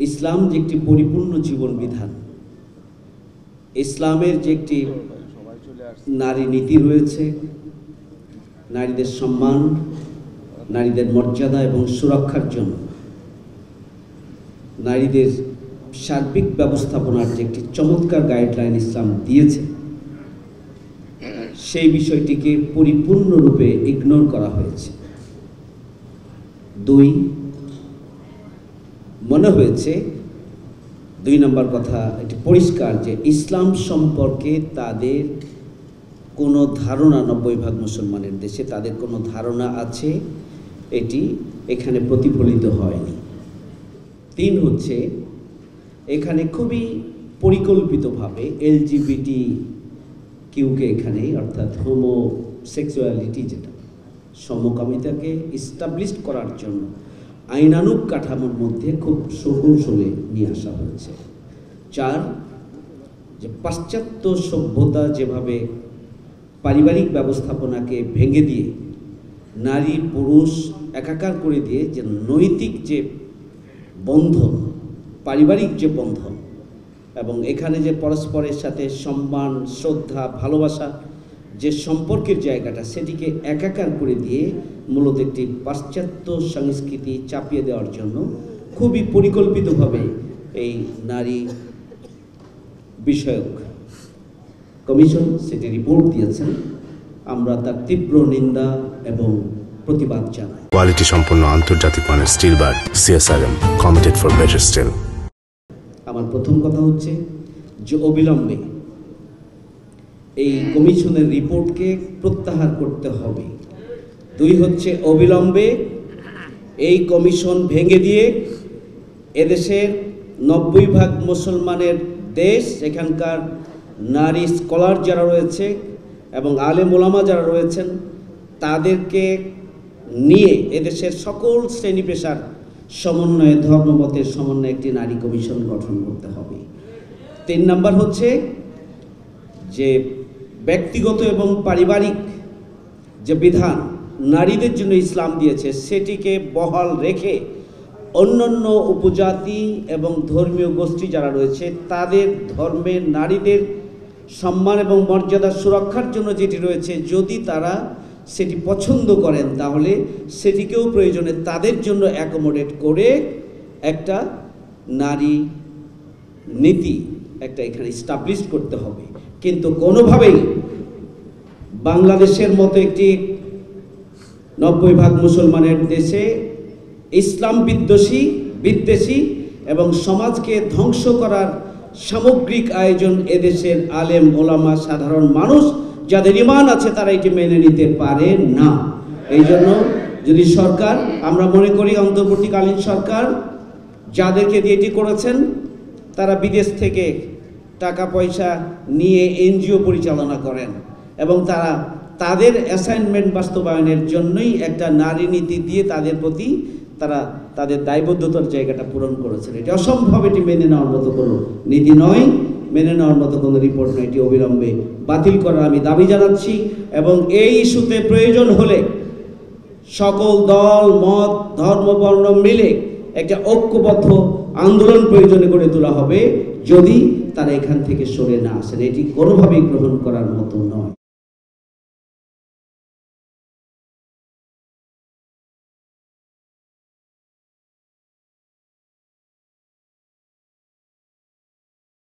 ইসলাম যে একটি পরিপূর্ণ জীবন বিধান, ইসলামের যে একটি নারী নীতি রয়েছে, নারীদের সম্মান, নারীদের মর্যাদা এবং সুরক্ষার জন্য নারীদের সার্বিক ব্যবস্থাপনার যে একটি চমৎকার গাইডলাইন ইসলাম দিয়েছে, সেই বিষয়টিকে পরিপূর্ণরূপে ইগনোর করা হয়েছে। মনে হয়েছে 2 নম্বর কথা এটি পরিষ্কার যে ইসলাম সম্পর্কে তাদের কোনো ধারণা, 90% মুসলমানের দেশে তাদের কোনো ধারণা আছে, এটি এখানে প্রতিফলিত হয়নি। 3 হচ্ছে এখানে খুবই পরিকল্পিতভাবে LGBT কিউকে এখানে, অর্থাৎ হোমোসেক্সুয়ালিটি, যেটা সমকামিতাকে ইস্টাবলিশ করার জন্য আইনানুগ কাঠামোর মধ্যে খুব সুকৌশলে নিয়ে আসা হয়েছে। 4, যে পাশ্চাত্য সভ্যতা যেভাবে পারিবারিক ব্যবস্থাপনাকে ভেঙে দিয়ে নারী পুরুষ একাকার করে দিয়ে যে নৈতিক যে বন্ধন, পারিবারিক যে বন্ধন এবং এখানে যে পরস্পরের সাথে সম্মান, শ্রদ্ধা, ভালোবাসা যে সম্পর্কের জায়গাটা, সেটিকে একাকার করে দিয়ে মূলত একটি পাশ্চাত্য সংস্কৃতি চাপিয়ে দেওয়ার জন্য খুবই পরিকল্পিতভাবে এই নারী বিষয়ক কমিশন সেটি রিপোর্ট দিয়েছেন। আমরা তার তীব্র নিন্দা এবং প্রতিবাদ জানাই। কোয়ালিটি সম্পন্ন আন্তর্জাতিক মানের still bar CSRM, committed for better still. আমার প্রথম কথা হচ্ছে যে অবিলম্বে এই কমিশনের রিপোর্টকে প্রত্যাহার করতে হবে। 2 হচ্ছে অবিলম্বে এই কমিশন ভেঙে দিয়ে এদেশের 90% মুসলমানের দেশ, এখানকার নারী স্কলার যারা রয়েছে এবং আলেম ওলামা যারা রয়েছেন, তাদেরকে নিয়ে এদেশের সকল শ্রেণী পেশার সমন্বয়ে, ধর্মমতের সমন্বয়ে একটি নারী কমিশন গঠন করতে হবে। 3 নম্বর হচ্ছে যে ব্যক্তিগত এবং পারিবারিক যে বিধান নারীদের জন্য ইসলাম দিয়েছে, সেটিকে বহাল রেখে অন্যান্য উপজাতি এবং ধর্মীয় গোষ্ঠী যারা রয়েছে তাদের ধর্মের নারীদের সম্মান এবং মর্যাদা সুরক্ষার জন্য যেটি রয়েছে, যদি তারা সেটি পছন্দ করেন তাহলে সেটিকেও প্রয়োজনে তাদের জন্য অ্যাকোমোডেট করে একটা নারী নীতি একটা এখানে এস্টাবলিশ করতে হবে। কিন্তু কোনোভাবেই বাংলাদেশের মতো একটি 90% মুসলমানের দেশে ইসলাম বিদ্বেষী এবং সমাজকে ধ্বংস করার সামগ্রিক আয়োজন এদেশের আলেম ওলামা সাধারণ মানুষ যাদের ঈমান আছে তারা এটি মেনে নিতে পারে না। এই জন্য যদি সরকার, আমরা মনে করি অন্তর্বর্তীকালীন সরকার যাদেরকে দিয়ে এটি করেছেন তারা বিদেশ থেকে টাকা পয়সা নিয়ে NGO পরিচালনা করেন এবং তারা তাদের অ্যাসাইনমেন্ট বাস্তবায়নের জন্যই একটা নারী নীতি দিয়ে তাদের প্রতি তারা তাদের দায়বদ্ধতার জায়গাটা পূরণ করেছেন। এটি অসম্ভব, এটি মেনে নেওয়ার মতো কোনো নীতি নয়, মেনে নেওয়ার মতো কোনো রিপোর্ট নয়। এটি অবিলম্বে বাতিল করার আমি দাবি জানাচ্ছি এবং এই ইস্যুতে প্রয়োজন হলে সকল দল মত ধর্ম বর্ণ মিলে একটা ঐক্যবদ্ধ আন্দোলন প্রয়োজনে গড়ে তোলা হবে যদি তারা এখান থেকে সরে না আসেন। এটি কোনোভাবেই গ্রহণ করার মতো নয়।